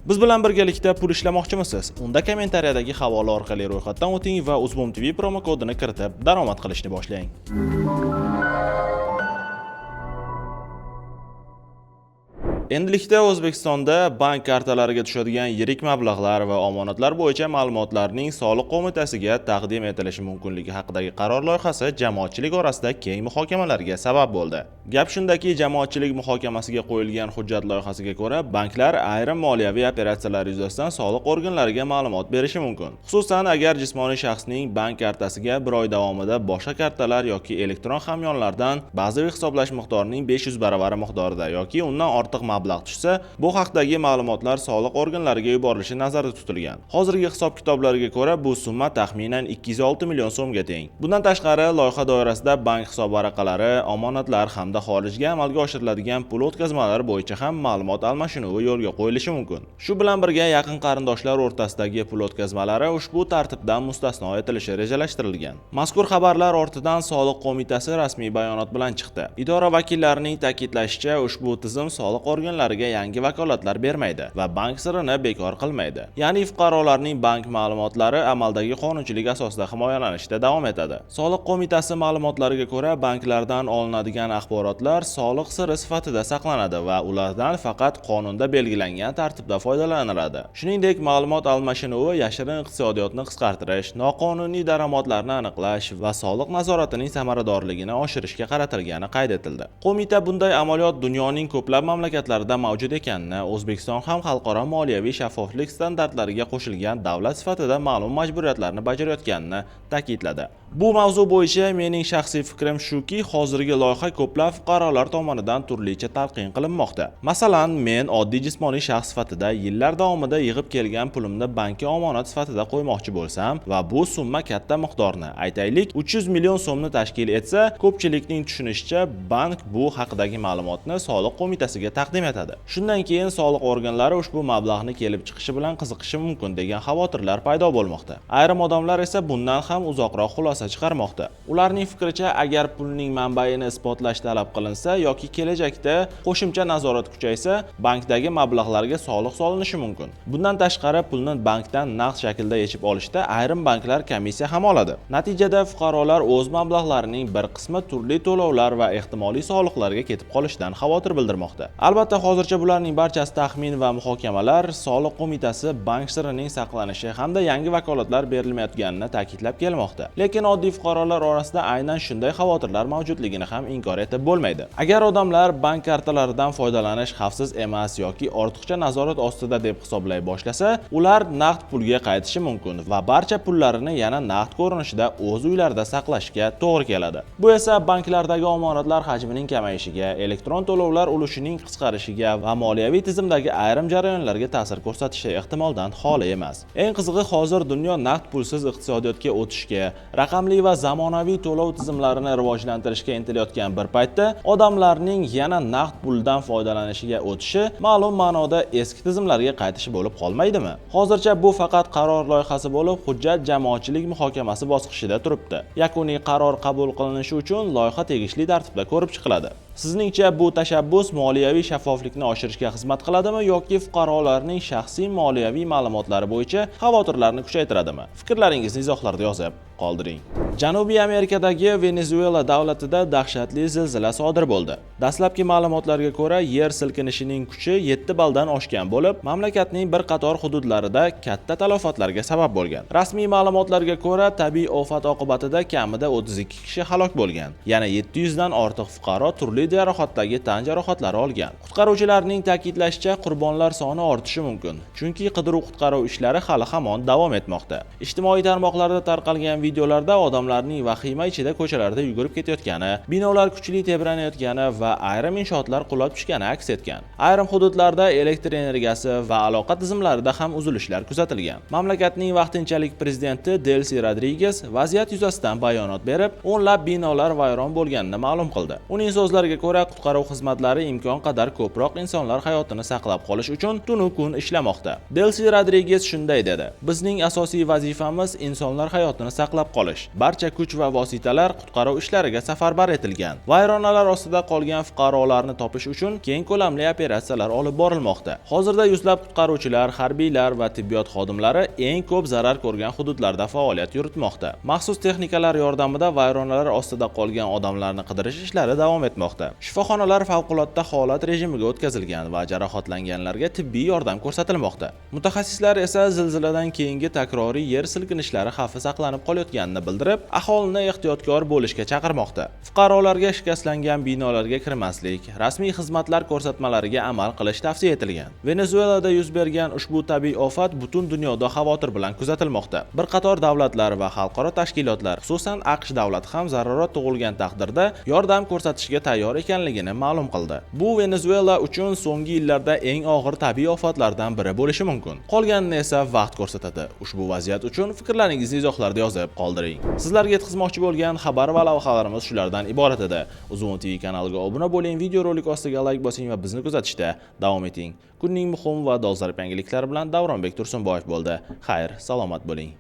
Biz bilan birgalikda pul ishlamoqchimisiz? Unda kommentariyadagi havola orqali ro'yxatdan o'ting va UzBoom TV promo kodini kiritib daromad qilishni boshlang. Endilikda O'zbekistonda bank kartalariga tushadigan yirik mablag'lar va omonatlar bo'yicha ma'lumotlarning Soliq qo'mitasiga taqdim etilishi mumkinligi haqidagi qaror loyihasi jamoatchilik orasida keng muhokamalarga sabab bo'ldi. Gap shundaki, jamoatchilik muhokamasiga qo'yilgan hujjat loyihasiga ko'ra, banklar ayrim moliyaviy operatsiyalar yuzasidan soliq organlariga ma'lumot berishi mumkin. Xususan, agar jismoniy shaxsning bank kartasiga bir oy davomida boshqa kartalar yoki elektron hamyonlardan bazaviy hisoblash miqdorining 500 baravari miqdorida yoki undan ortiq mablag' tushsa, bu haqdagi ma'lumotlar soliq organlariga yuborilishi nazarda tutilgan. Hozirgi hisob-kitoblarga ko'ra, bu summa taxminan 206 million so'mga teng. Bundan tashqari, loyiha doirasida bank hisob varaqalari, omonatlar hamda xorijga amalga oshiriladigan pul o'tkazmalari bo'yicha ham ma'lumot almashinuvi yo'lga qo'yilishi mumkin. Shu bilan birga, yaqin qarindoshlar o'rtasidagi pul o'tkazmalari ushbu tartibdan mustasno etilishi rejalashtirilgan. Mazkur xabarlar ortidan Soliq qo'mitasi rasmiy bayonot bilan chiqdi. Idora vakillarining ta'kidlashicha, ushbu tizim soliq organlariga yangi vakolatlar bermaydi va bank sirini bekor qilmaydi. Ya'ni fuqarolarning bank ma'lumotlari amaldagi qonunchilik asosida himoyalanishda davom etadi. Soliq qo'mitasi ma'lumotlariga ko'ra, banklardan olinadigan axborotlar soliq siri sifatida saqlanadi va ulardan faqat qonunda belgilangan tartibda foydalaniladi. Shuningdek, ma'lumot almashinuvi yashirin iqtisodiyotni qisqartirish, noqonuniy daromadlarni aniqlash va soliq nazoratining samaradorligini oshirishga qaratilgani qayd etildi. Qo'mita bunday amaliyot dunyoning ko'plab mamlakatlarida mavjud ekanini, O'zbekiston ham xalqaro moliyaviy shaffoflik standartlariga qo'shilgan davlat sifatida ma'lum majburiyatlarni bajarayotganini ta'kidladi. Bu mavzu bo'yicha mening shaxsiy fikrim shuki, hozirgi loyiha ko'plab fuqarolar tomonidan turlicha talqin qilinmoqda. Masalan, men oddiy jismoniy shaxs sifatida yillar davomida yig'ib kelgan pulimni bankka omonat sifatida qo'ymoqchi bo'lsam va bu summa katta miqdorni, aytaylik 300 million so'mni tashkil etsa, ko'pchilikning tushunishicha, bank bu haqidagi ma'lumotni Soliq qo'mitasiga taqdim etadi. Shundan keyin soliq organlari ushbu mablag'ni kelib chiqishi bilan qiziqishi mumkin degan xavotirlar paydo bo'lmoqda. Ayrim odamlar esa bundan ham uzoqroq xulosa chiqarmoqda. Ularning fikricha, agar pulning manbaini isbotlash talab qilinsa yoki kelajakda qo'shimcha nazorat kuchaysa, bankdagi mablag'larga soliq solinishi mumkin. Bundan tashqari, pulni bankdan naqd shaklda yechib olishda ayrim banklar komissiya ham oladi. Natijada fuqarolar o'z mablag'larining bir qismi turli to'lovlar va ehtimoliy soliqlarga ketib qolishidan xavotir bildirmoqda. Albatta, hozircha bularning barchasi taxmin va muhokamalar. Soliq qo'mitasi bank sirining saqlanishi hamda yangi vakolatlar berilmayotganini ta'kidlab kelmoqda. Lekin oddiy fuqarolar orasida aynan shunday xavotirlar mavjudligini ham inkor etib bo'lmaydi. Agar odamlar bank kartalaridan foydalanish xavfsiz emas yoki ortiqcha nazorat ostida deb hisoblay boshlasa, ular naqd pulga qaytishi mumkin va barcha pullarini yana naqd ko'rinishida o'z uylarida saqlashga to'g'ri keladi. Bu esa banklardagi omonatlar hajmining kamayishiga, elektron to'lovlar ulushining qisqarishiga va moliyaviy tizimdagi ayrim jarayonlarga ta'sir ko'rsatishi ehtimoldan xoli emas. Eng qizig'i, hozir dunyo naqd pulsiz iqtisodiyotga o'tishga, raqamli va zamonaviy to'lov tizimlarini rivojlantirishga intilayotgan bir paytda odamlarning yana naqd puldan foydalanishiga o'tishi ma'lum ma'noda eski tizimlarga qaytishi bo'lib qolmaydimi? Hozircha bu faqat qaror loyihasi bo'lib, hujjat jamoatchilik muhokamasi bosqichida turibdi. Yakuniy qaror qabul qilinishi uchun loyiha tegishli tartibda ko'rib chiqiladi. Sizningcha bu tashabbus moliyaviy shaffoflikni oshirishga xizmat qiladimi yoki fuqarolarning shaxsiy moliyaviy ma'lumotlari bo'yicha xavotirlarni kuchaytiradimi? Fikrlaringizni izohlarda yozib qoldiring. Janubiy Amerikadagi Venezuela davlatida dahshatli zilzila sodir bo'ldi. Dastlabki ma'lumotlarga ko'ra, yer silkinishining kuchi 7 balldan oshgan bo'lib, mamlakatning bir qator hududlarida katta talafotlarga sabab bo'lgan. Rasmiy ma'lumotlarga ko'ra, tabiiy ofat oqibatida kamida 32 kishi halok bo'lgan. Yana 700 dan ortiq fuqaro turli jarohatdagi tan jarohatlari olgan. Qutqaruvchilarning ta'kidlashicha, qurbonlar soni ortishi mumkin, chunki qidiruv-qutqaruv ishlari hali hamon davom etmoqda. Ijtimoiy tarmoqlarda tarqalgan videolarda odamlarning vahima ichida ko'chalarda yugurib ketayotgani, binolar kuchli tebranayotgani va ayrim inshootlar qulab tushgani aks etgan. Ayrim hududlarda elektr energiyasi va aloqa tizimlarida ham uzilishlar kuzatilgan. Mamlakatning vaqtinchalik prezidenti Delsi Rodriguez vaziyat yuzasidan bayonot berib, o'nlab binolar vayron bo'lganini ma'lum qildi. Uning so'zlariga ko'ra, qutqaruv xizmatlari imkon qadar ko'proq insonlar hayotini saqlab qolish uchun tunu kun ishlamoqda. Delsi Rodriguez shunday dedi: "Bizning asosiy vazifamiz insonlar hayotini saqlash saqlab qolish. Barcha kuch va vositalar qutqaruv ishlariga safarbar etilgan. Vayronalar ostida qolgan fuqarolarni topish uchun keng ko'lamli operatsiyalar olib borilmoqda. Hozirda yuzlab qutqaruvchilar, harbiylar va tibbiyot xodimlari eng ko'p zarar ko'rgan hududlarda faoliyat yuritmoqda. Maxsus texnikalar yordamida vayronalar ostida qolgan odamlarni qidirish ishlari davom etmoqda. Shifoxonalar favqulodda holat rejimiga o'tkazilgan va jarohatlanganlarga tibbiy yordam ko'rsatilmoqda. Mutaxassislar esa zilziladan keyingi takroriy yer silkinishlari xavfi saqlanib qolayotganini bildirib, aholini ehtiyotkor bo'lishga chaqirmoqda. Fuqarolarga shikastlangan binolarga kirmaslik, rasmiy xizmatlar ko'rsatmalariga amal qilish tavsiya etilgan. Venezuelada yuz bergan ushbu tabiiy ofat butun dunyoda xavotir bilan kuzatilmoqda. Bir qator davlatlar va xalqaro tashkilotlar, xususan AQSh davlati ham zarurat tug'ilgan taqdirda yordam ko'rsatishga tayyor ekanligini ma'lum qildi. Bu Venezuela uchun so'nggi yillarda eng og'ir tabiiy ofatlardan biri bo'lishi mumkin. Qolganini esa vaqt ko'rsatadi. Ushbu vaziyat uchun fikrlaringizni izohlarda yozib qoldiring. Sizlarga yetkazmoqchi bo'lgan xabar va lavhalarimiz shulardan iborat edi. Uzun TV kanaliga obuna bo'ling, video rolik ostiga like bosing va bizni kuzatishda davom eting. Kunning muhim va dolzarb yangiliklari bilan Davronbek Tursunboyev bo'ldi. Xayr, salomat bo'ling.